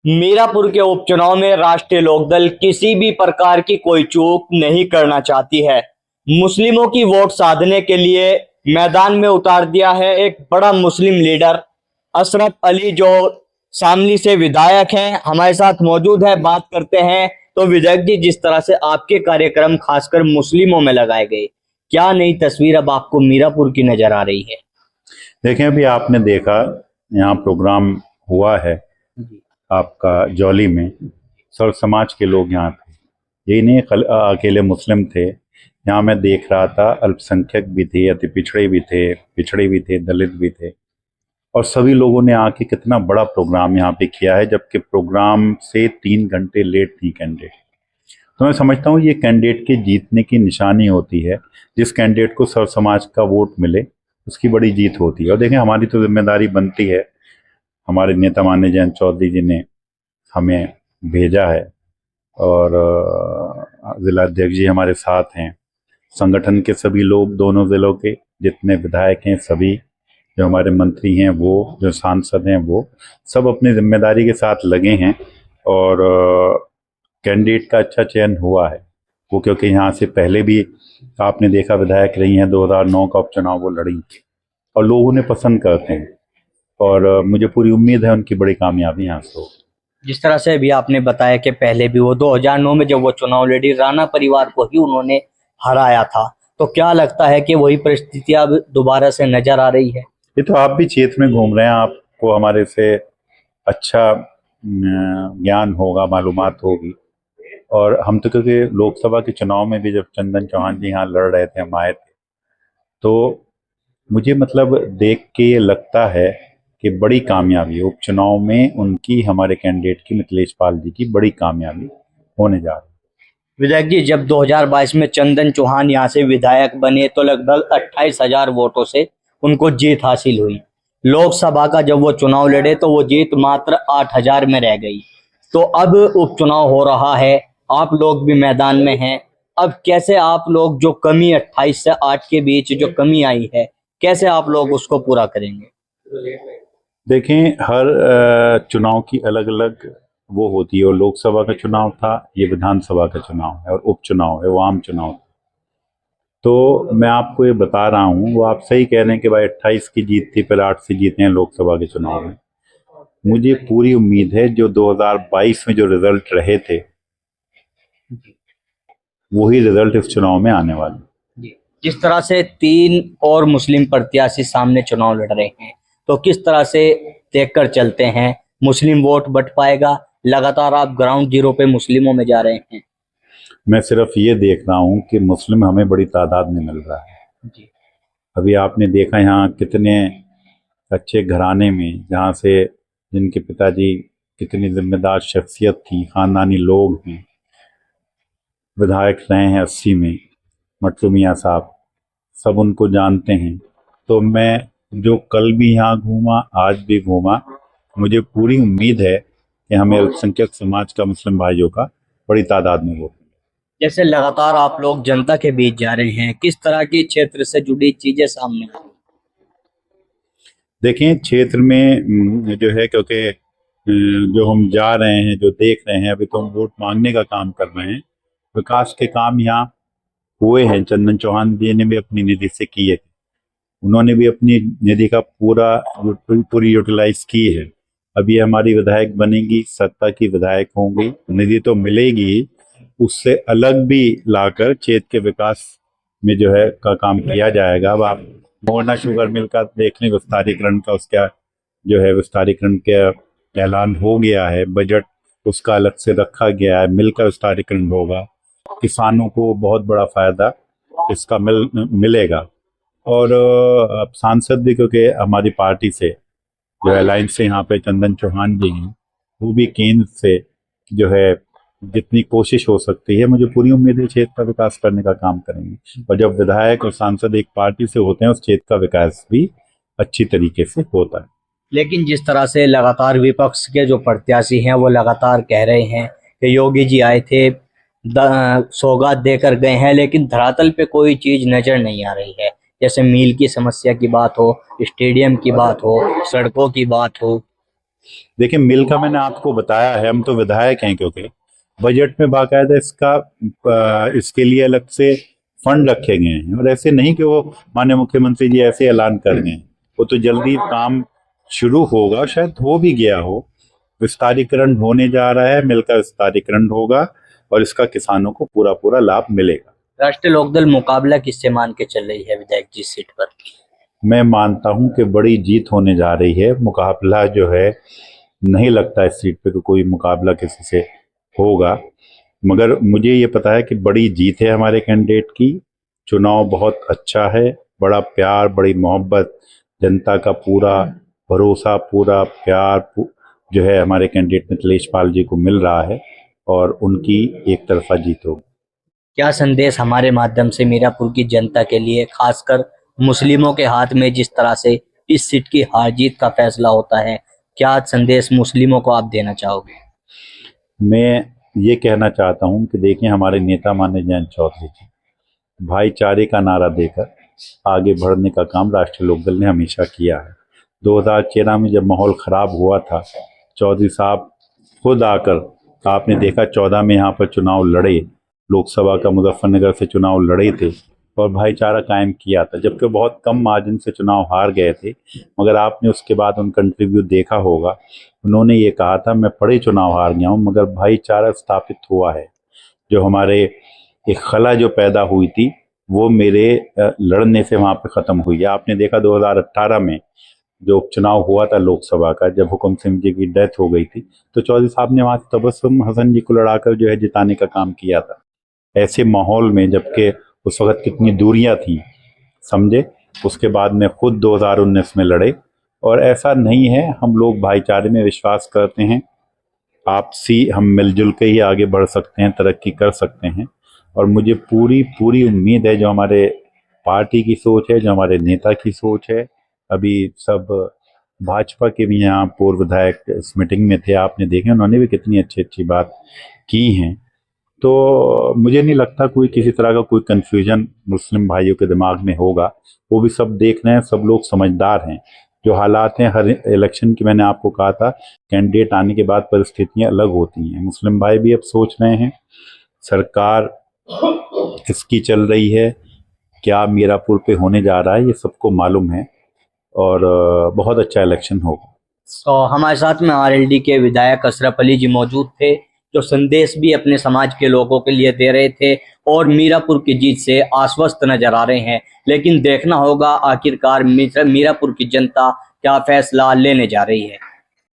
मीरापुर के उपचुनाव में राष्ट्रीय लोकदल किसी भी प्रकार की कोई चूक नहीं करना चाहती है। मुस्लिमों की वोट साधने के लिए मैदान में उतार दिया है एक बड़ा मुस्लिम लीडर अशरफ अली, जो शामली से विधायक हैं, हमारे साथ मौजूद है। बात करते हैं। तो विधायक जी, जिस तरह से आपके कार्यक्रम खासकर मुस्लिमों में लगाए गए, क्या नई तस्वीर अब आपको मीरापुर की नजर आ रही है? देखें, अभी आपने देखा यहाँ प्रोग्राम हुआ है आपका जौली में, सर्व समाज के लोग यहाँ थे। यही नहीं अकेले मुस्लिम थे, यहाँ मैं देख रहा था अल्पसंख्यक भी थे, अति पिछड़े भी थे, दलित भी थे, और सभी लोगों ने आके कितना बड़ा प्रोग्राम यहाँ पे किया है, जबकि प्रोग्राम से 3 घंटे लेट थी कैंडिडेट। तो मैं समझता हूँ ये कैंडिडेट के जीतने की निशानी होती है। जिस कैंडिडेट को सर्व समाज का वोट मिले उसकी बड़ी जीत होती है। और देखें, हमारी तो जिम्मेदारी बनती है, हमारे नेता माननीय जयंत चौधरी जी ने हमें भेजा है, और जिला अध्यक्ष जी हमारे साथ हैं, संगठन के सभी लोग, दोनों जिलों के जितने विधायक हैं, सभी जो हमारे मंत्री हैं, वो जो सांसद हैं, वो सब अपनी जिम्मेदारी के साथ लगे हैं। और कैंडिडेट का अच्छा चयन हुआ है वो, क्योंकि यहाँ से पहले भी आपने देखा विधायक रही हैं, 2009 का उपचुनाव वो लड़ी और लोग उन्हें पसंद करते हैं, और मुझे पूरी उम्मीद है उनकी बड़ी कामयाबी यहाँ से हो। जिस तरह से अभी आपने बताया कि पहले भी वो 2009 में जब वो चुनाव लड़ी, राणा परिवार को ही उन्होंने हराया था, तो क्या लगता है कि वही परिस्थिति अब दोबारा से नजर आ रही है? ये तो आप भी क्षेत्र में घूम रहे हैं, आपको हमारे से अच्छा ज्ञान होगा, मालूमात होगी। और हम तो क्योंकि लोकसभा के चुनाव में भी जब चंदन चौहान जी यहाँ लड़ रहे थे, हम आए थे, तो मुझे मतलब देख के ये लगता है कि बड़ी कामयाबी उपचुनाव में उनकी, हमारे कैंडिडेट की, मिथिलेश पाल जी की बड़ी कामयाबी होने जा रही है। विधायक जी, जब 2022 में चंदन चौहान यहाँ से विधायक बने तो लगभग 28,000 वोटों से उनको जीत हासिल हुई। लोकसभा का जब वो चुनाव लड़े तो वो जीत मात्र 8,000 में रह गई। तो अब उपचुनाव हो रहा है, आप लोग भी मैदान में हैं। अब कैसे आप लोग जो कमी 28 से 8 के बीच जो कमी आई है, कैसे आप लोग उसको पूरा करेंगे? देखें, हर चुनाव की अलग अलग वो होती है, और लोकसभा का चुनाव था, ये विधानसभा का चुनाव है, और उपचुनाव है, वो आम चुनाव है। तो मैं आपको ये बता रहा हूँ, वो आप सही कह रहे हैं कि भाई 28 की जीत थी, फिर 8 से जीते हैं लोकसभा के चुनाव में। मुझे पूरी उम्मीद है जो 2022 में जो रिजल्ट रहे थे, वही रिजल्ट इस चुनाव में आने वाले। जिस तरह से 3 और मुस्लिम प्रत्याशी सामने चुनाव लड़ रहे हैं, तो किस तरह से देखकर चलते हैं मुस्लिम वोट बट पाएगा? लगातार आप ग्राउंड जीरो पे मुस्लिमों में जा रहे हैं। मैं सिर्फ ये देख रहा हूँ कि मुस्लिम हमें बड़ी तादाद में मिल रहा है जी। अभी आपने देखा यहाँ कितने अच्छे घराने में, जहाँ से जिनके पिताजी कितनी जिम्मेदार शख्सियत थी, खानदानी लोग हैं, विधायक रहे हैं 80 में, मट्टू मियाँ साहब, सब उनको जानते हैं। तो मैं जो कल भी यहाँ घूमा, आज भी घूमा, मुझे पूरी उम्मीद है कि हमें अल्पसंख्यक समाज का, मुस्लिम भाइयों का बड़ी तादाद में वोट। जैसे लगातार आप लोग जनता के बीच जा रहे हैं, किस तरह की क्षेत्र से जुड़ी चीजें सामने आ रही? देखें, क्षेत्र में जो है, क्योंकि जो हम जा रहे हैं, जो देख रहे हैं, अभी तो हम वोट मांगने का काम कर रहे हैं। विकास के काम यहाँ हुए हैं, चंदन चौहान जी ने भी अपनी निधि से किए, उन्होंने भी अपनी निधि का पूरी यूटिलाइज की है। अब ये हमारी विधायक बनेगी, सत्ता की विधायक होंगी, निधि तो मिलेगी, उससे अलग भी लाकर क्षेत्र के विकास में जो है का काम किया जाएगा। अब आप मोहना शुगर मिल का देख लें, विस्तारीकरण का, उसका जो है विस्तारीकरण का ऐलान हो गया है, बजट उसका अलग से रखा गया है, मिल का विस्तारीकरण होगा, किसानों को बहुत बड़ा फायदा इसका मिलेगा। और अब सांसद भी, क्योंकि हमारी पार्टी से जो अलायंस से यहाँ पे चंदन चौहान जी हैं, वो भी केंद्र से जो है जितनी कोशिश हो सकती है, मुझे पूरी उम्मीद है क्षेत्र का विकास करने का काम करेंगे। और जब विधायक और सांसद एक पार्टी से होते हैं, उस क्षेत्र का विकास भी अच्छी तरीके से होता है। लेकिन जिस तरह से लगातार विपक्ष के जो प्रत्याशी हैं वो लगातार कह रहे हैं कि योगी जी आए थे, सौगात देकर गए हैं, लेकिन धरातल पे कोई चीज नजर नहीं आ रही है। जैसे मील की समस्या की बात हो, स्टेडियम की बात हो, सड़कों की बात हो। देखिए, मिल का मैंने आपको बताया है, हम तो विधायक हैं, क्योंकि बजट में बाकायदा इसके लिए अलग से फंड रखे गए हैं। और ऐसे नहीं कि वो माननीय मुख्यमंत्री जी ऐसे ऐलान कर गए हैं, वो तो जल्दी काम शुरू होगा, शायद हो भी गया हो। विस्तारीकरण होने जा रहा है, मिल का विस्तारीकरण होगा और इसका किसानों को पूरा पूरा लाभ मिलेगा। राष्ट्रीय लोकदल मुकाबला किससे मान के चल रही है विधायक जी सीट पर? मैं मानता हूं कि बड़ी जीत होने जा रही है। मुकाबला जो है, नहीं लगता इस सीट पे कि कोई मुकाबला किसी से होगा, मगर मुझे ये पता है कि बड़ी जीत है हमारे कैंडिडेट की। चुनाव बहुत अच्छा है, बड़ा प्यार, बड़ी मोहब्बत, जनता का पूरा भरोसा, पूरा प्यार जो है हमारे कैंडिडेट मिथिलेश पाल जी को मिल रहा है और उनकी एक तरफा जीत होगी। क्या संदेश हमारे माध्यम से मीरापुर की जनता के लिए, खासकर मुस्लिमों के हाथ में जिस तरह से इस सीट की हार जीत का फैसला होता है, क्या संदेश मुस्लिमों को आप देना चाहोगे? मैं ये कहना चाहता हूं कि देखिए, हमारे नेता माननीय जयंत चौधरी जी भाईचारे का नारा देकर आगे बढ़ने का काम राष्ट्रीय लोकदल ने हमेशा किया है। 2013 में जब माहौल खराब हुआ था, चौधरी साहब खुद आकर, आपने देखा 14 में यहाँ पर चुनाव लड़े, लोकसभा का मुजफ्फरनगर से चुनाव लड़े थे और भाईचारा कायम किया था, जबकि बहुत कम मार्जिन से चुनाव हार गए थे। मगर आपने उसके बाद उनका इंटरव्यू देखा होगा, उन्होंने ये कहा था, मैं बड़े चुनाव हार गया हूँ मगर भाईचारा स्थापित हुआ है। जो हमारे एक खला जो पैदा हुई थी, वो मेरे लड़ने से वहाँ पे ख़त्म हुई है। आपने देखा 2018 में जो उपचुनाव हुआ था लोकसभा का, जब हुकुम सिंह जी की डेथ हो गई थी, तो चौधरी साहब ने वहाँ से तबस्सुम हसन जी को लड़ाकर जो है जिताने का काम किया था। ऐसे माहौल में, जबकि उस वक्त कितनी दूरियां थी, समझे, उसके बाद में खुद 2019 में लड़े। और ऐसा नहीं है, हम लोग भाईचारे में विश्वास करते हैं, आपसी हम मिलजुल के ही आगे बढ़ सकते हैं, तरक्की कर सकते हैं। और मुझे पूरी पूरी उम्मीद है, जो हमारे पार्टी की सोच है, जो हमारे नेता की सोच है, अभी सब भाजपा के भी यहाँ पूर्व विधायक इस मीटिंग में थे, आपने देखे, उन्होंने भी कितनी अच्छी अच्छी बात की हैं। तो मुझे नहीं लगता कोई किसी तरह का कोई कन्फ्यूजन मुस्लिम भाइयों के दिमाग में होगा। वो भी सब देख रहे हैं, सब लोग समझदार हैं। जो हालात हैं हर इलेक्शन की, मैंने आपको कहा था, कैंडिडेट आने के बाद परिस्थितियां अलग होती हैं। मुस्लिम भाई भी अब सोच रहे हैं, सरकार किसकी चल रही है, क्या मीरापुर पे होने जा रहा है, ये सबको मालूम है और बहुत अच्छा इलेक्शन होगा। तो हमारे साथ में आरएलडी के विधायक अशरफ अली जी मौजूद थे, जो संदेश भी अपने समाज के लोगों के लिए दे रहे थे और मीरापुर की जीत से आश्वस्त नजर आ रहे हैं। लेकिन देखना होगा आखिरकार मीरापुर की जनता क्या फैसला लेने जा रही है।